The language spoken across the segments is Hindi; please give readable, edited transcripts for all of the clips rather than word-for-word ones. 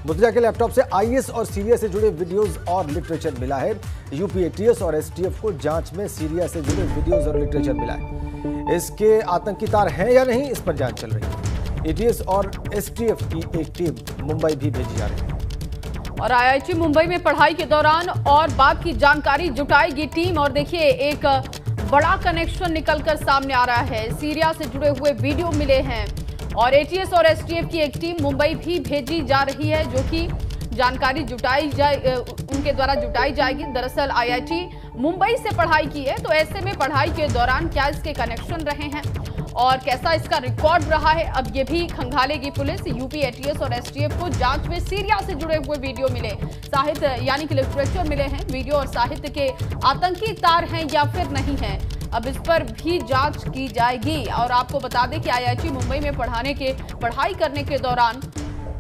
मुर्तजा के लैपटॉप से आईएएस और सीरिया से जुड़े वीडियोस और लिटरेचर मिला है। यूपी एटीएस और एसटीएफ को जांच में सीरिया से जुड़े वीडियोस और लिटरेचर मिला है। इसके आतंकी तार हैं या नहीं, इस पर जांच चल रही है। एटीएस और एसटीएफ की एक टीम मुंबई भी भेजी जा रही है। और आईआईटी मुंबई में पढ़ाई के दौरान और बात की जानकारी जुटाएगी टीम। और देखिए, एक बड़ा कनेक्शन निकलकर सामने आ रहा है। सीरिया से जुड़े हुए वीडियो मिले हैं और एटीएस और एसटीएफ की एक टीम मुंबई भी भेजी जा रही है, जो कि जानकारी उनके द्वारा जुटाई जाएगी। दरअसल आईआईटी मुंबई से पढ़ाई की है, तो ऐसे में पढ़ाई के दौरान क्या इसके कनेक्शन रहे हैं और कैसा इसका रिकॉर्ड रहा है, अब ये भी खंगालेगी पुलिस। यूपी एटीएस और एसटीएफ को जांच में सीरिया से जुड़े हुए वीडियो मिले, साहित्य यानी कि लिटरेचर मिले हैं। वीडियो और साहित्य के आतंकी तार हैं या फिर नहीं हैं, अब इस पर भी जांच की जाएगी। और आपको बता दें कि आईआईटी मुंबई में पढ़ाई करने के दौरान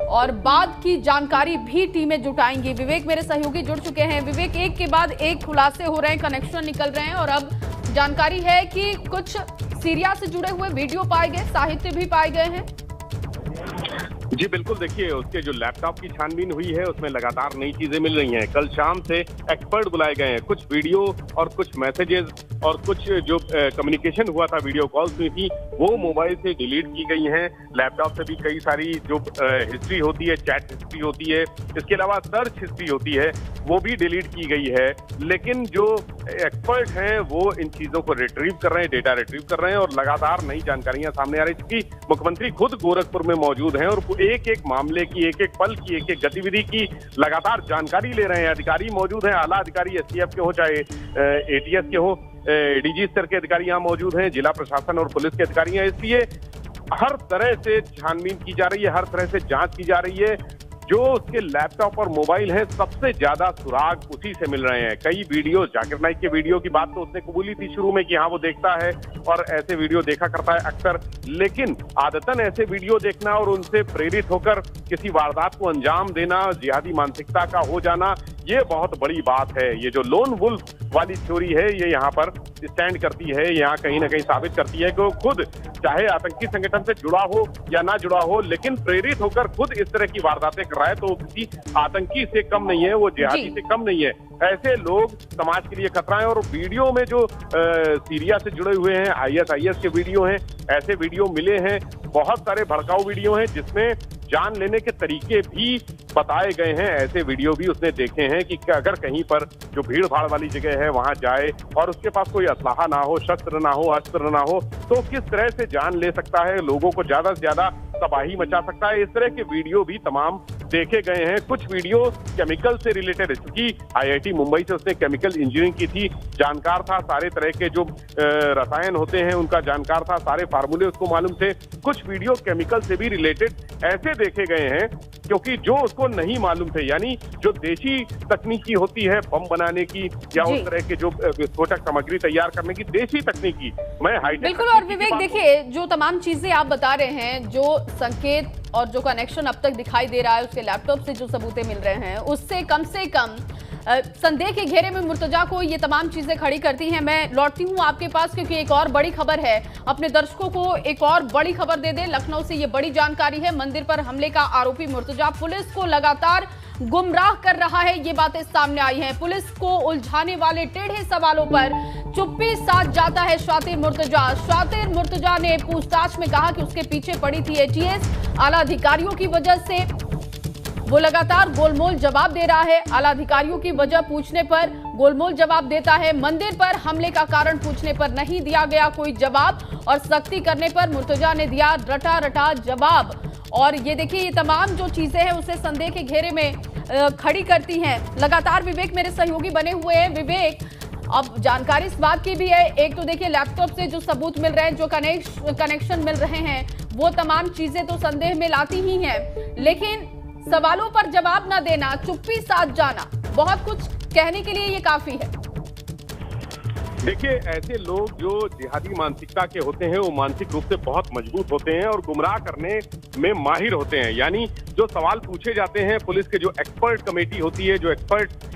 और बाद की जानकारी भी टीमें जुटाएंगी। विवेक मेरे सहयोगी जुड़ चुके हैं। विवेक, एक के बाद एक खुलासे हो रहे हैं, कनेक्शन निकल रहे हैं और अब जानकारी है कि कुछ सीरिया से जुड़े हुए वीडियो पाए गए, साहित्य भी पाए गए हैं। जी बिल्कुल, देखिए उसके जो लैपटॉप की छानबीन हुई है उसमें लगातार नई चीजें मिल रही हैं। कल शाम से एक्सपर्ट बुलाए गए हैं। कुछ वीडियो और कुछ मैसेजेस और कुछ जो कम्युनिकेशन हुआ था, वीडियो कॉल्स हुई थी, वो मोबाइल से डिलीट की गई हैं। लैपटॉप से भी कई सारी जो हिस्ट्री होती है, चैट हिस्ट्री होती है, इसके अलावा सर्च हिस्ट्री होती है, वो भी डिलीट की गई है। लेकिन जो एक्सपर्ट हैं वो इन चीजों को रिट्रीव कर रहे हैं, डेटा रिट्रीव कर रहे हैं और लगातार नई जानकारियां सामने आ रही है। क्योंकि मुख्यमंत्री खुद गोरखपुर में मौजूद हैं और एक एक मामले की, एक एक पल की, एक एक गतिविधि की लगातार जानकारी ले रहे हैं। अधिकारी मौजूद हैं, आला अधिकारी एसटीएफ के हो चाहे एटीएस के हो, डीजी स्तर के अधिकारी यहाँ मौजूद हैं, जिला प्रशासन और पुलिस के अधिकारी हैं। इसलिए हर तरह से छानबीन की जा रही है, हर तरह से जांच की जा रही है। जो उसके लैपटॉप और मोबाइल है, सबसे ज्यादा सुराग उसी से मिल रहे हैं। कई वीडियो, जाकिर नाइक के वीडियो की बात तो उसने कबूली थी शुरू में कि हाँ वो देखता है और ऐसे वीडियो देखा करता है अक्सर, लेकिन आदतन ऐसे वीडियो देखना और उनसे प्रेरित होकर किसी वारदात को अंजाम देना, जिहादी मानसिकता का हो जाना, ये बहुत बड़ी बात है। ये जो लोन वुल्फ वाली थ्योरी है, ये यहाँ पर स्टैंड करती है, यहाँ कहीं ना कहीं साबित करती है कि वो खुद चाहे आतंकी संगठन से जुड़ा हो या ना जुड़ा हो, लेकिन प्रेरित होकर खुद इस तरह की वारदातें कर रहा है, तो वो किसी आतंकी से कम नहीं है, वो जिहादी से कम नहीं है। ऐसे लोग समाज के लिए खतरा है। और वीडियो में जो सीरिया से जुड़े हुए हैं, आईएस के वीडियो हैं, ऐसे वीडियो मिले हैं, बहुत सारे भड़काऊ वीडियो हैं जिसमें जान लेने के तरीके भी बताए गए हैं। ऐसे वीडियो भी उसने देखे हैं कि अगर कहीं पर जो भीड़ भाड़ वाली जगह है वहां जाए और उसके पास कोई असलाहा ना हो, शस्त्र ना हो, अस्त्र ना हो, तो किस तरह से जान ले सकता है, लोगों को ज्यादा से ज्यादा तबाही मचा सकता है। इस तरह के वीडियो भी तमाम देखे गए हैं। कुछ वीडियो केमिकल से रिलेटेड है, क्योंकि आईआईटी मुंबई से उसने केमिकल इंजीनियरिंग की थी, जानकार था, सारे तरह के जो रसायन होते हैं उनका जानकार था, सारे फार्मूले उसको मालूम थे। कुछ वीडियो केमिकल से भी रिलेटेड ऐसे देखे गए हैं क्योंकि जो उसको नहीं मालूम थे, यानी जो देशी तकनीकी होती है बम बनाने की या उस तरह के जो विस्फोटक सामग्री तैयार करने की देशी तकनीकी, मैं हाईटेक बिल्कुल। और विवेक देखिए, जो तमाम चीजें आप बता रहे हैं, जो संकेत और जो कनेक्शन अब तक दिखाई दे रहा है, उसके लैपटॉप से जो सबूतें मिल रहे हैं, उससे कम संदेह के घेरे में मुर्तजा को ये तमाम चीजें खड़ी करती हैं। मैं लौटती हूँ आपके पास क्योंकि एक और बड़ी खबर है, अपने दर्शकों को एक और बड़ी खबर दे दें। लखनऊ से ये बड़ी जानकारी है, मंदिर पर हमले का आरोपी मुर्तजा पुलिस को लगातार गुमराह कर रहा है, ये बातें सामने आई हैं। पुलिस को उलझाने वाले टेढ़े सवालों पर चुप्पी साध जाता है शातिर मुर्तजा। शातिर मुर्तजा ने पूछताछ में कहा कि उसके पीछे पड़ी थी एटीएस, आला अधिकारियों की वजह से वो लगातार गोलमोल जवाब दे रहा है। आला अधिकारियों की वजह पूछने पर गोलमोल जवाब देता है, मंदिर पर हमले का कारण पूछने पर नहीं दिया गया कोई जवाब और सख्ती करने पर मुर्तजा ने दिया रटा रटा जवाब। और ये देखिए, ये तमाम जो चीजें हैं उसे संदेह के घेरे में खड़ी करती हैं। लगातार विवेक मेरे सहयोगी बने हुए हैं। विवेक, अब जानकारी इस बात की भी है, एक तो देखिए लैपटॉप से जो सबूत मिल रहे हैं, जो कनेक्शन मिल रहे हैं, वो तमाम चीजें तो संदेह में लाती ही हैं, लेकिन सवालों पर जवाब ना देना, चुप्पी साध जाना, बहुत कुछ कहने के लिए ये काफी है। देखिए, ऐसे लोग जो जिहादी मानसिकता के होते हैं वो मानसिक रूप से बहुत मजबूत होते हैं और गुमराह करने में माहिर होते हैं। यानी जो सवाल पूछे जाते हैं, पुलिस के जो एक्सपर्ट कमेटी होती है, जो एक्सपर्ट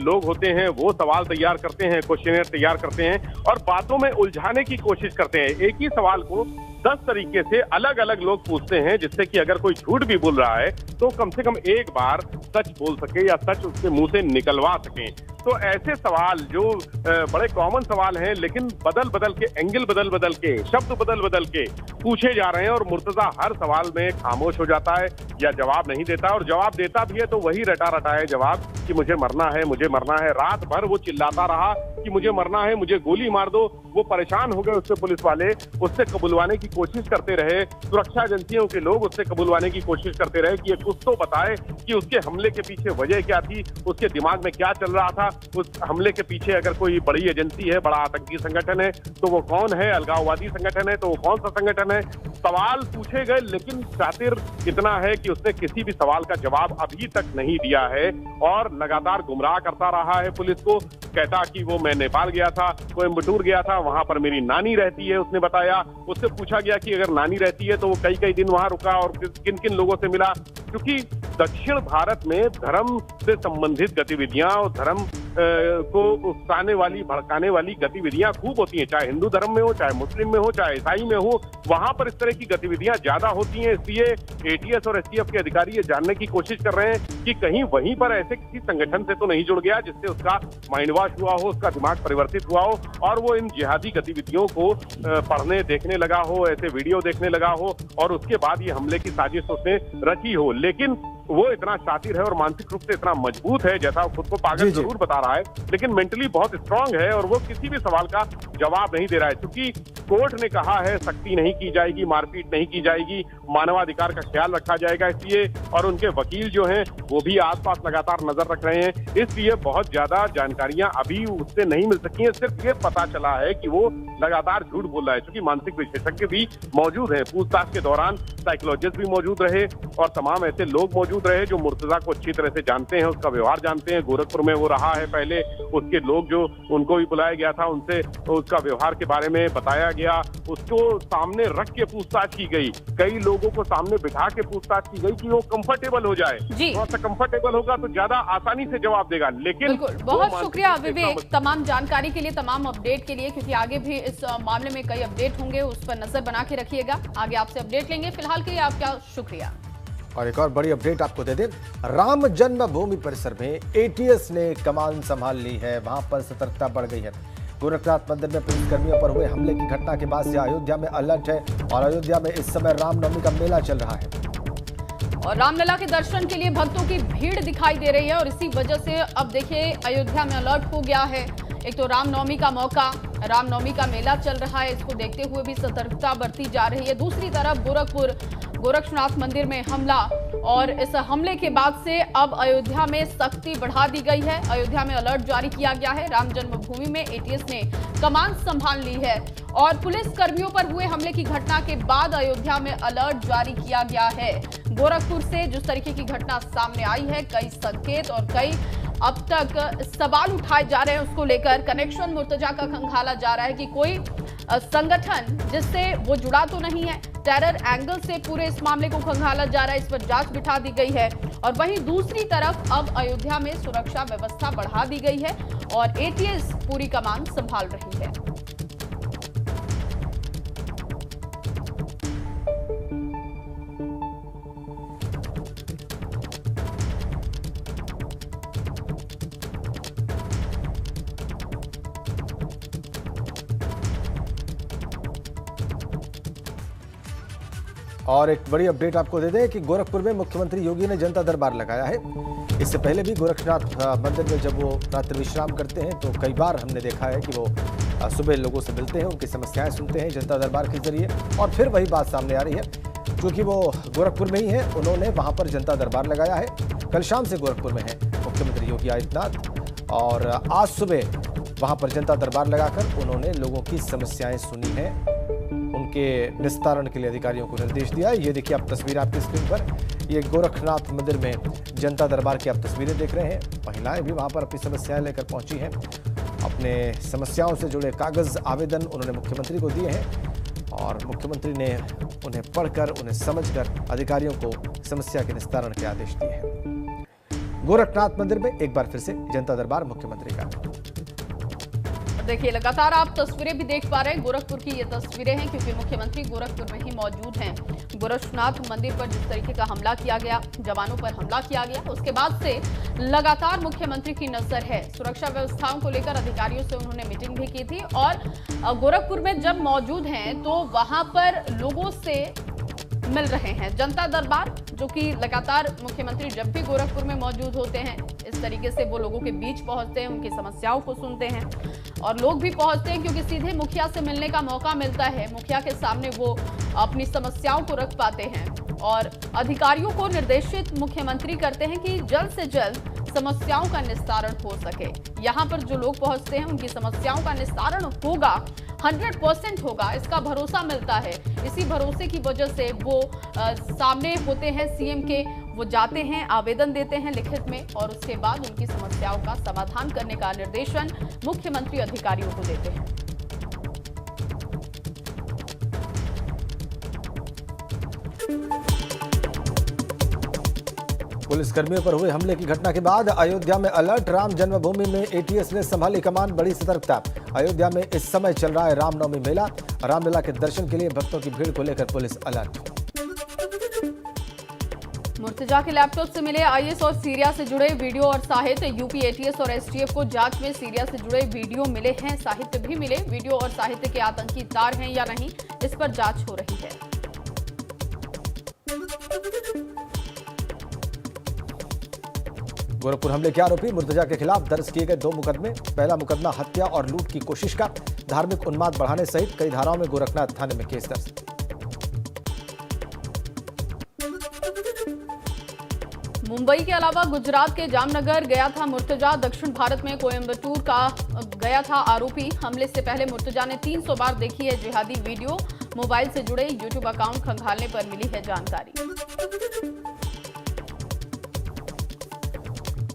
लोग होते हैं, वो सवाल तैयार करते हैं, क्वेश्चनर तैयार करते हैं और बातों में उलझाने की कोशिश करते हैं। एक ही सवाल को 10 तरीके से अलग अलग लोग पूछते हैं, जिससे कि अगर कोई झूठ भी बोल रहा है तो कम से कम एक बार सच बोल सके या सच उसके मुंह से निकलवा सकें। तो ऐसे सवाल जो बड़े कॉमन सवाल हैं, लेकिन बदल बदल के, एंगल बदल बदल के, शब्द बदल बदल के पूछे जा रहे हैं और मुर्तजा हर सवाल में खामोश हो जाता है या जवाब नहीं देता, और जवाब देता भी है तो वही रटा रटाए जवाब कि मुझे मरना है, मुझे मरना है। रात भर वो चिल्लाता रहा कि मुझे मरना है, मुझे गोली मार दो। वो परेशान हो गए उससे, पुलिस वाले उससे कबूलवाने की कोशिश करते रहे, सुरक्षा एजेंसियों के लोग उससे कबूलवाने की कोशिश करते रहे कि ये कुछ तो बताए कि उसके हमले के पीछे वजह क्या थी, उसके दिमाग में क्या चल रहा था, उस हमले के पीछे अगर कोई बड़ी एजेंसी है, बड़ा आतंकी संगठन है तो वो कौन है, अलगाववादी संगठन है तो वो कौन सा संगठन है। सवाल पूछे गए, लेकिन शातिर इतना है कि उसने किसी भी सवाल का जवाब अभी तक नहीं दिया है और लगातार गुमराह करता रहा है पुलिस को। कहता कि वो मैं नेपाल गया था, कोयम्बटूर गया था, वहां पर मेरी नानी रहती है, उसने बताया। उससे पूछा गया कि अगर नानी रहती है तो वो कई कई दिन वहां रुका और किन किन लोगों से मिला, क्योंकि दक्षिण भारत में धर्म से संबंधित गतिविधियां और धर्म को उकसाने वाली, भड़काने वाली गतिविधियां खूब होती हैं, चाहे हिंदू धर्म में हो, चाहे मुस्लिम में हो, चाहे ईसाई में हो, वहां पर इस तरह की गतिविधियां ज्यादा होती हैं। इसलिए एटीएस और एसटीएफ के अधिकारी ये जानने की कोशिश कर रहे हैं कि कहीं वहीं पर ऐसे किसी संगठन से तो नहीं जुड़ गया जिससे उसका माइंड वॉश हुआ हो, उसका दिमाग परिवर्तित हुआ हो और वो इन जिहादी गतिविधियों को पढ़ने देखने लगा हो, ऐसे वीडियो देखने लगा हो और उसके बाद ये हमले की साजिश उसने रची हो। लेकिन वो इतना शातिर है और मानसिक रूप से इतना मजबूत है, जैसा खुद को पागल जरूर बता रहा है, लेकिन मेंटली बहुत स्ट्रांग है और वो किसी भी सवाल का जवाब नहीं दे रहा है। क्योंकि कोर्ट ने कहा है सख्ती नहीं की जाएगी, मारपीट नहीं की जाएगी, मानवाधिकार का ख्याल रखा जाएगा, इसलिए और उनके वकील जो हैं वो भी आसपास लगातार नजर रख रहे हैं, इसलिए बहुत ज्यादा जानकारियां अभी उससे नहीं मिल सकी हैं। सिर्फ ये पता चला है कि वो लगातार झूठ बोल रहा है, क्योंकि मानसिक विशेषज्ञ भी मौजूद हैं। पूछताछ के दौरान साइकोलॉजिस्ट भी मौजूद रहे और तमाम ऐसे लोग मौजूद रहे जो मुर्तजा को अच्छी तरह से जानते हैं, उसका व्यवहार जानते हैं। गोरखपुर में वो रहा है पहले, उसके लोग जो उनको भी बुलाया गया था उनसे उसका व्यवहार के बारे में बताया गया, उसको सामने रख के पूछताछ की गई, कई लोगों को सामने बिठा के पूछताछ की गई कि वो कंफर्टेबल हो जाए, थोड़ा सा कंफर्टेबल होगा तो ज्यादा आसानी से जवाब देगा। लेकिन बहुत शुक्रिया विवेक तमाम जानकारी के लिए, तमाम अपडेट के लिए, क्योंकि आगे भी इस मामले में कई अपडेट होंगे, उस पर नजर बना के रखिएगा, आगे आपसे अपडेट लेंगे। फिलहाल के लिए आपका शुक्रिया। और एक और बड़ी अपडेट आपको दे दें, राम जन्मभूमि परिसर में एटीएस ने कमान संभाल ली है, वहां पर सतर्कता बढ़ गई है। गोरखनाथ मंदिर में पुलिसकर्मियों पर हुए हमले की घटना के बाद से अयोध्या में अलर्ट है और अयोध्या में इस समय रामनवमी का मेला चल रहा है और रामलला के दर्शन के लिए भक्तों की भीड़ दिखाई दे रही है और इसी वजह से अब देखिए अयोध्या में अलर्ट हो गया है। एक तो रामनवमी का मौका, रामनवमी का मेला चल रहा है, इसको देखते हुए भी सतर्कता बरती जा रही है। दूसरी तरफ गोरखनाथ मंदिर में हमला और इस हमले के बाद से अब अयोध्या में सख्ती बढ़ा दी गई है, अयोध्या में अलर्ट जारी किया गया है। राम जन्मभूमि में एटीएस ने कमान संभाल ली है और पुलिस कर्मियों पर हुए हमले की घटना के बाद अयोध्या में अलर्ट जारी किया गया है। गोरखपुर से जिस तरीके की घटना सामने आई है, कई संकेत और कई अब तक सवाल उठाए जा रहे हैं, उसको लेकर कनेक्शन मुर्तजा का खंगाला जा रहा है कि कोई संगठन जिससे वो जुड़ा तो नहीं है। टेरर एंगल से पूरे इस मामले को खंगाला जा रहा है, इस पर जांच बिठा दी गई है और वहीं दूसरी तरफ अब अयोध्या में सुरक्षा व्यवस्था बढ़ा दी गई है और एटीएस पूरी कमान संभाल रही है। और एक बड़ी अपडेट आपको दे दें कि गोरखपुर में मुख्यमंत्री योगी ने जनता दरबार लगाया है। इससे पहले भी गोरखनाथ मंदिर में जब वो रात्रि विश्राम करते हैं तो कई बार हमने देखा है कि वो सुबह लोगों से मिलते हैं, उनकी समस्याएं सुनते हैं जनता दरबार के जरिए और फिर वही बात सामने आ रही है। क्योंकि वो गोरखपुर में ही है, उन्होंने वहाँ पर जनता दरबार लगाया है। कल शाम से गोरखपुर में है मुख्यमंत्री योगी आदित्यनाथ और आज सुबह वहाँ पर जनता दरबार लगाकर उन्होंने लोगों की समस्याएं सुनी हैं, उनके निस्तारण के लिए अधिकारियों को निर्देश दिया है। ये देखिए आप तस्वीर आपकी स्क्रीन पर, ये गोरखनाथ मंदिर में जनता दरबार की आप तस्वीरें देख रहे हैं। महिलाएं भी वहां पर अपनी समस्याएं लेकर पहुंची हैं, अपने समस्याओं से जुड़े कागज आवेदन उन्होंने मुख्यमंत्री को दिए हैं और मुख्यमंत्री ने उन्हें पढ़कर, उन्हें समझकर अधिकारियों को समस्या के निस्तारण के आदेश दिए हैं। गोरखनाथ मंदिर में एक बार फिर से जनता दरबार मुख्यमंत्री का। देखिए लगातार आप तस्वीरें भी देख पा रहे हैं। गोरखपुर की ये तस्वीरें हैं क्योंकि मुख्यमंत्री गोरखपुर में ही मौजूद हैं। गोरक्षनाथ मंदिर पर जिस तरीके का हमला किया गया, जवानों पर हमला किया गया, उसके बाद से लगातार मुख्यमंत्री की नजर है। सुरक्षा व्यवस्थाओं को लेकर अधिकारियों से उन्होंने मीटिंग भी की थी और गोरखपुर में जब मौजूद हैं तो वहां पर लोगों से मिल रहे हैं। जनता दरबार जो कि लगातार मुख्यमंत्री जब भी गोरखपुर में मौजूद होते हैं इस तरीके से वो लोगों के बीच पहुंचते हैं, उनकी समस्याओं को सुनते हैं और लोग भी पहुंचते हैं क्योंकि सीधे मुखिया से मिलने का मौका मिलता है। मुखिया के सामने वो अपनी समस्याओं को रख पाते हैं और अधिकारियों को निर्देशित मुख्यमंत्री करते हैं कि जल्द से जल्द समस्याओं का निस्तारण हो सके। यहाँ पर जो लोग पहुंचते हैं उनकी समस्याओं का निस्तारण होगा, 100% होगा, इसका भरोसा मिलता है। इसी भरोसे की वजह से वो सामने होते हैं सीएम के, वो जाते हैं, आवेदन देते हैं लिखित में और उसके बाद उनकी समस्याओं का समाधान करने का निर्देशन मुख्यमंत्री अधिकारियों को देते हैं। पुलिसकर्मियों पर हुए हमले की घटना के बाद अयोध्या में अलर्ट। राम जन्मभूमि में एटीएस ने संभाली कमान, बड़ी सतर्कता। अयोध्या में इस समय चल रहा है रामनवमी मेला। रामलला के दर्शन के लिए भक्तों की भीड़ को लेकर पुलिस अलर्ट। मुर्तजा के लैपटॉप से मिले आईएएस और सीरिया से जुड़े वीडियो और साहित्य। यूपी एटीएस और एसटीएफ को जांच में सीरिया से जुड़े वीडियो मिले हैं, साहित्य भी मिले। वीडियो और साहित्य के आतंकी तार हैं या नहीं, इस पर जांच हो रही है। गोरखपुर हमले के आरोपी मुर्तजा के खिलाफ दर्ज किए गए 2 मुकदमे। पहला मुकदमा हत्या और लूट की कोशिश का, धार्मिक उन्माद बढ़ाने सहित कई धाराओं में गोरखनाथ थाने में केस दर्ज। मुंबई के अलावा गुजरात के जामनगर गया था मुर्तजा। दक्षिण भारत में कोयम्बटूर का गया था आरोपी। हमले से पहले मुर्तजा ने 300 बार देखी है जिहादी वीडियो। मोबाइल से जुड़े यूट्यूब अकाउंट खंगालने पर मिली है जानकारी।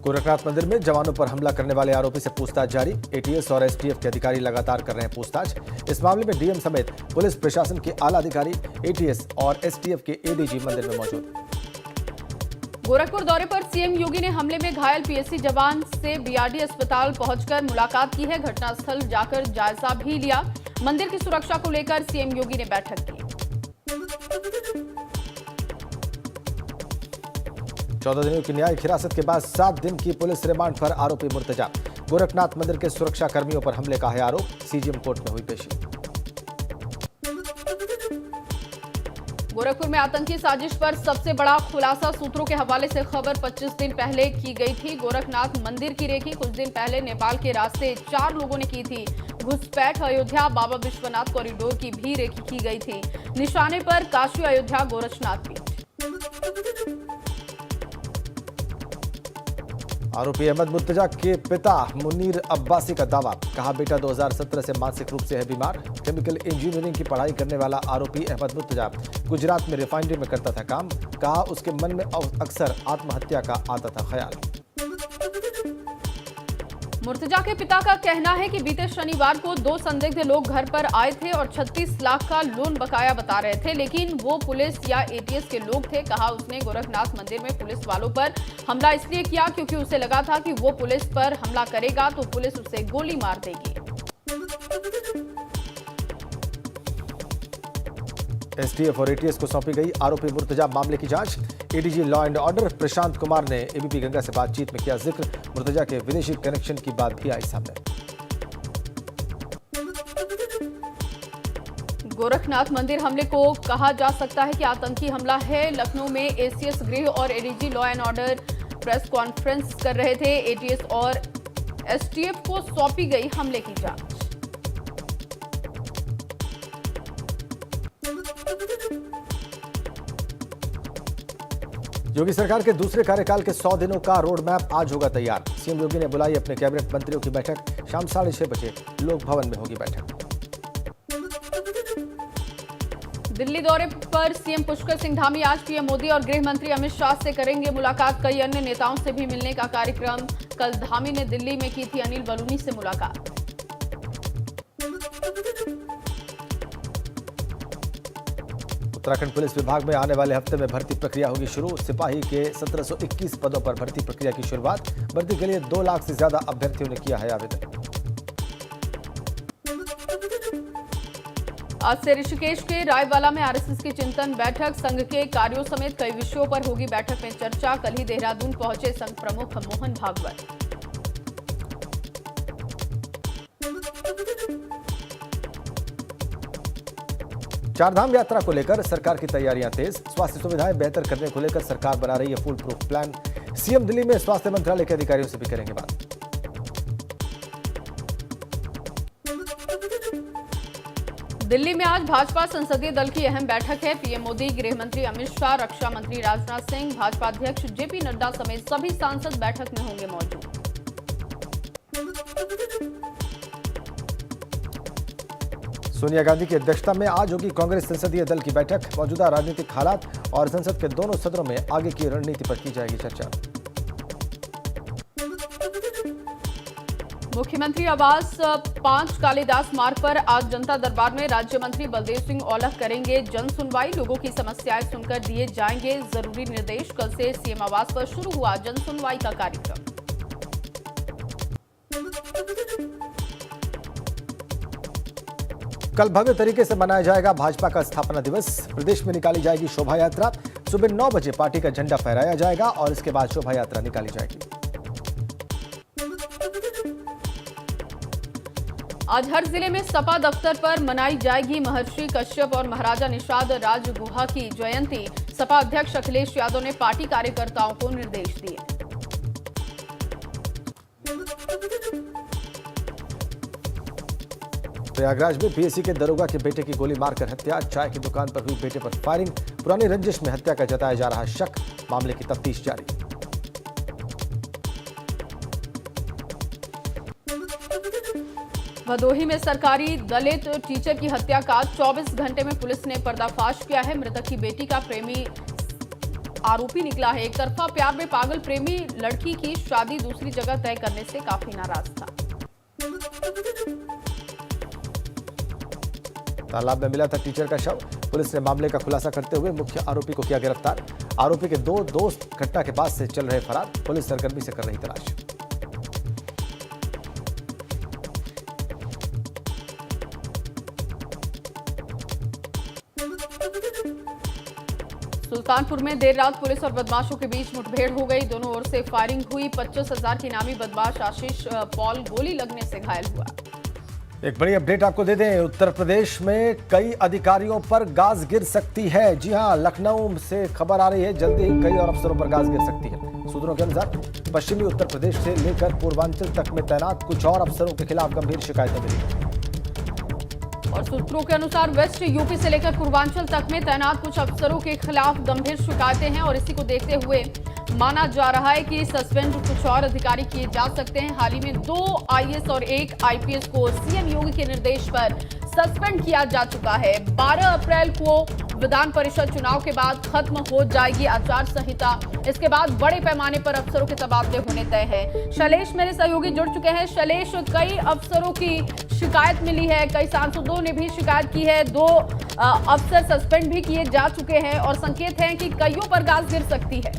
गोरखनाथ मंदिर में जवानों पर हमला करने वाले आरोपी से पूछताछ जारी। एटीएस और एसटीएफ के अधिकारी लगातार कर रहे हैं पूछताछ। इस मामले में डीएम समेत पुलिस प्रशासन के आला अधिकारी, एटीएस और एसटीएफ के एडीजी मंदिर में मौजूद। गोरखपुर दौरे पर सीएम योगी ने हमले में घायल पीएससी जवान से बीआरडी अस्पताल पहुंचकर मुलाकात की है। घटनास्थल जाकर जायजा भी लिया। मंदिर की सुरक्षा को लेकर सीएम योगी ने बैठक की। 14 दिनों की न्यायिक हिरासत के बाद 7 दिन की पुलिस रिमांड पर आरोपी मुर्तजा। गोरखनाथ मंदिर के सुरक्षा कर्मियों पर हमले का है आरोप। सीजीएम कोर्ट में हुई पेशी। गोरखपुर में आतंकी साजिश पर सबसे बड़ा खुलासा। सूत्रों के हवाले से खबर 25 दिन पहले की गई थी। गोरखनाथ मंदिर की रेकी कुछ दिन पहले नेपाल के रास्ते 4 लोगों ने की थी घुसपैठ। अयोध्या बाबा विश्वनाथ कॉरिडोर की भी रेकी की गई थी। निशाने पर काशी अयोध्या गोरक्षनाथ पीठ। आरोपी अहमद मुर्तजा के पिता मुनीर अब्बासी का दावा, कहा बेटा 2017 से मानसिक रूप से है बीमार। केमिकल इंजीनियरिंग की पढ़ाई करने वाला आरोपी अहमद मुर्तजा गुजरात में रिफाइनरी में करता था काम। कहा उसके मन में अक्सर आत्महत्या का आता था ख्याल। मुर्तजा के पिता का कहना है कि बीते शनिवार को 2 संदिग्ध लोग घर पर आए थे और 36 लाख का लोन बकाया बता रहे थे, लेकिन वो पुलिस या एटीएस के लोग थे। कहा उसने गोरखनाथ मंदिर में पुलिस वालों पर हमला इसलिए किया क्योंकि उसे लगा था कि वो पुलिस पर हमला करेगा तो पुलिस उसे गोली मार देगी। एसटीएफ और एटीएस को सौंपी गई आरोपी मुर्तजा मामले की जांच। ADG law and order Prashant Kumar ने एबीपी गंगा से बातचीत में किया जिक्र। मुर्तजा के विदेशी कनेक्शन की बात भी आई सामने। गोरखनाथ मंदिर हमले को कहा जा सकता है कि आतंकी हमला है। लखनऊ में एसीएस गृह और ADG law and order press conference कर रहे थे। एटीएस और एसटीएफ को सौंपी गई हमले की जांच। योगी सरकार के दूसरे कार्यकाल के 100 दिनों का रोड मैप आज होगा तैयार। सीएम योगी ने बुलाई अपने कैबिनेट मंत्रियों की बैठक। शाम 6:30 बजे लोक भवन में होगी बैठक। दिल्ली दौरे पर सीएम पुष्कर सिंह धामी आज पीएम मोदी और गृह मंत्री अमित शाह से करेंगे मुलाकात। कई अन्य नेताओं से भी मिलने का कार्यक्रम। कल धामी ने दिल्ली में की थी अनिल बलूनी से मुलाकात। उत्तराखंड पुलिस विभाग में आने वाले हफ्ते में भर्ती प्रक्रिया होगी शुरू। सिपाही के 1721 पदों पर भर्ती प्रक्रिया की शुरुआत। भर्ती के लिए 2 लाख से ज्यादा अभ्यर्थियों ने किया है आवेदन। आज से ऋषिकेश के रायवाला में आरएसएस की चिंतन बैठक, संघ के कार्यों समेत कई विषयों पर होगी बैठक में चर्चा। कल ही देहरादून पहुंचे संघ प्रमुख मोहन भागवत। चारधाम यात्रा को लेकर सरकार की तैयारियां तेज, स्वास्थ्य सुविधाएं बेहतर करने को लेकर सरकार बना रही है full proof plan. CM Delhi में स्वास्थ्य मंत्रालय के अधिकारियों से भी करेंगे बात। दिल्ली में आज भाजपा संसदीय दल की अहम बैठक है। पीएम मोदी, गृह मंत्री अमित शाह, रक्षा मंत्री राजनाथ सिंह, भाजपा अध्यक्ष जेपी नड्डा समेत सभी सांसद बैठक में होंगे मौजूद। सोनिया गांधी की अध्यक्षता में आज होगी कांग्रेस संसदीय दल की बैठक। मौजूदा राजनीतिक हालात और संसद के दोनों सदनों में आगे की रणनीति पर की जाएगी चर्चा। मुख्यमंत्री आवास 5 कालिदास मार्ग पर आज जनता दरबार में राज्य मंत्री बलदेव सिंह औलख करेंगे जन सुनवाई। लोगों की समस्याएं सुनकर दिए जाएंगे जरूरी निर्देश। कल से सीएम आवास पर शुरू हुआ जन सुनवाई का कार्यक्रम। कल भव्य तरीके से मनाया जाएगा भाजपा का स्थापना दिवस। प्रदेश में निकाली जाएगी शोभा यात्रा। सुबह 9 बजे पार्टी का झंडा फहराया जाएगा और इसके बाद शोभा यात्रा निकाली जाएगी। आज हर जिले में सपा दफ्तर पर मनाई जाएगी महर्षि कश्यप और महाराजा निषाद राजगुहा की जयंती। सपा अध्यक्ष अखिलेश यादव ने पार्टी कार्यकर्ताओं को निर्देश दिए। प्रयागराज में पीएससी के दरोगा के बेटे की गोली मारकर हत्या। चाय की दुकान पर हुई बेटे पर फायरिंग। पुरानी रंजिश में हत्या का जताया जा रहा शक। मामले की तफ्तीश जारी। भदोही में सरकारी दलित टीचर की हत्या का 24 घंटे में पुलिस ने पर्दाफाश किया है। मृतक की बेटी का प्रेमी आरोपी निकला है। एक तरफा प्यार में पागल प्रेमी लड़की की शादी दूसरी जगह तय करने से काफी नाराज था। तालाब में मिला था टीचर का शव। पुलिस ने मामले का खुलासा करते हुए मुख्य आरोपी को किया गिरफ्तार। आरोपी के 2 दोस्त घटना के बाद से चल रहे फरार। पुलिस सरगर्मी से कर रही तलाश। सुल्तानपुर में देर रात पुलिस और बदमाशों के बीच मुठभेड़ हो गई। दोनों ओर से फायरिंग हुई। 25,000 की इनामी बदमाश आशीष पॉल गोली लगने से घायल हुआ। एक बड़ी अपडेट आपको दे दें। उत्तर प्रदेश में कई अधिकारियों पर गाज गिर सकती है। जी हां, लखनऊ से खबर आ रही है जल्दी ही कई और अफसरों पर गाज गिर सकती है। सूत्रों के अनुसार पश्चिमी उत्तर प्रदेश से लेकर पूर्वांचल तक में तैनात कुछ और अफसरों के खिलाफ गंभीर शिकायतें मिली। और सूत्रों के अनुसार वेस्ट यूपी से लेकर पूर्वांचल तक में तैनात कुछ अफसरों के खिलाफ गंभीर शिकायतें हैं और इसी को देखते हुए माना जा रहा है कि सस्पेंड कुछ और अधिकारी किए जा सकते हैं। हाल ही में 2 आईएएस और 1 आईपीएस को सीएम योगी के निर्देश पर सस्पेंड किया जा चुका है। 12 अप्रैल को विधान परिषद चुनाव के बाद खत्म हो जाएगी आचार संहिता। इसके बाद बड़े पैमाने पर अफसरों के तबादले होने तय है। शैलेश मेरे सहयोगी जुड़ चुके हैं। शैलेश, कई अफसरों की शिकायत मिली है, कई सांसदों ने भी शिकायत की है। 2 अफसर सस्पेंड भी किए जा चुके हैं और संकेत हैं कि कईयों पर गाज गिर सकती है।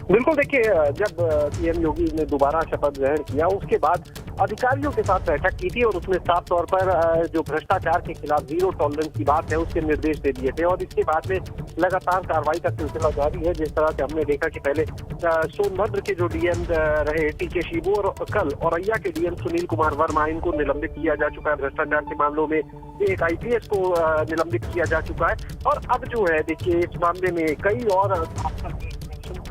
बिल्कुल, देखिए, जब सीएम योगी ने दोबारा शपथ ग्रहण किया उसके बाद अधिकारियों के साथ बैठक की थी और उसमें साफ तौर पर जो भ्रष्टाचार के खिलाफ 0 टॉलरेंस की बात है उसके निर्देश दे दिए थे और इसके बाद में लगातार कार्रवाई का सिलसिला जारी है। जिस तरह से हमने देखा कि पहले सोनभद्र के जो डीएम रहे टीके शिबू और कल औरैया के डीएम सुनील कुमार वर्मा, इनको निलंबित किया जा चुका है भ्रष्टाचार के मामलों में। 1 आईपीएस को निलंबित किया जा चुका है और अब जो है देखिए इस मामले में कई और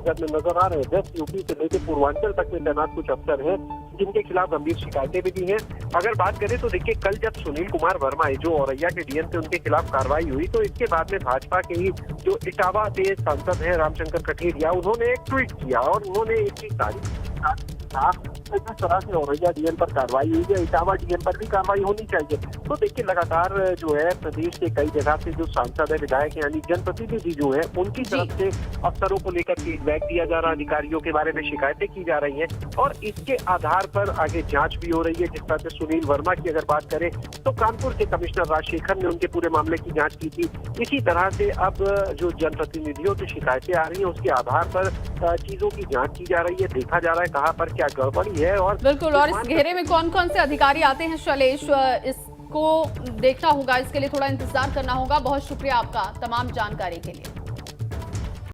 में नजर आ रहे हैं। वेस्ट यूपी से लेकर पूर्वांचल तक में तैनात कुछ अफसर हैं जिनके खिलाफ गंभीर शिकायतें भी दी हैं। अगर बात करें तो देखिए कल जब सुनील कुमार वर्मा जो औरैया के डीएम थे उनके खिलाफ कार्रवाई हुई तो इसके बाद में भाजपा के ही जो इटावा से सांसद है रामशंकर कठेरिया, उन्होंने एक ट्वीट किया और उन्होंने एक तारीख जिस तरह से औरैया डीएम पर कार्रवाई हुई है इटावा डीएम पर भी कार्रवाई होनी चाहिए। तो देखिए लगातार जो है प्रदेश के कई जगह से जो सांसद है, विधायक यानी जनप्रतिनिधि जो है उनकी तरफ से अफसरों को लेकर फीडबैक दिया जा रहा, अधिकारियों के बारे में शिकायतें की जा रही हैं और इसके आधार पर आगे जांच भी हो रही है। जिस तरह से सुनील वर्मा की अगर बात करें तो कानपुर के कमिश्नर राजशेखर ने उनके पूरे मामले की जाँच की थी। इसी तरह से अब जो जनप्रतिनिधियों की शिकायतें आ रही है उसके आधार पर चीजों की जाँच की जा रही है, देखा जा रहा है कहाँ पर क्या गड़बड़ी है। और बिल्कुल, और इस घेरे में कौन कौन से अधिकारी आते हैं शैलेश, इस इसको देखना होगा, इसके लिए थोड़ा इंतजार करना होगा। बहुत शुक्रिया आपका तमाम जानकारी के लिए।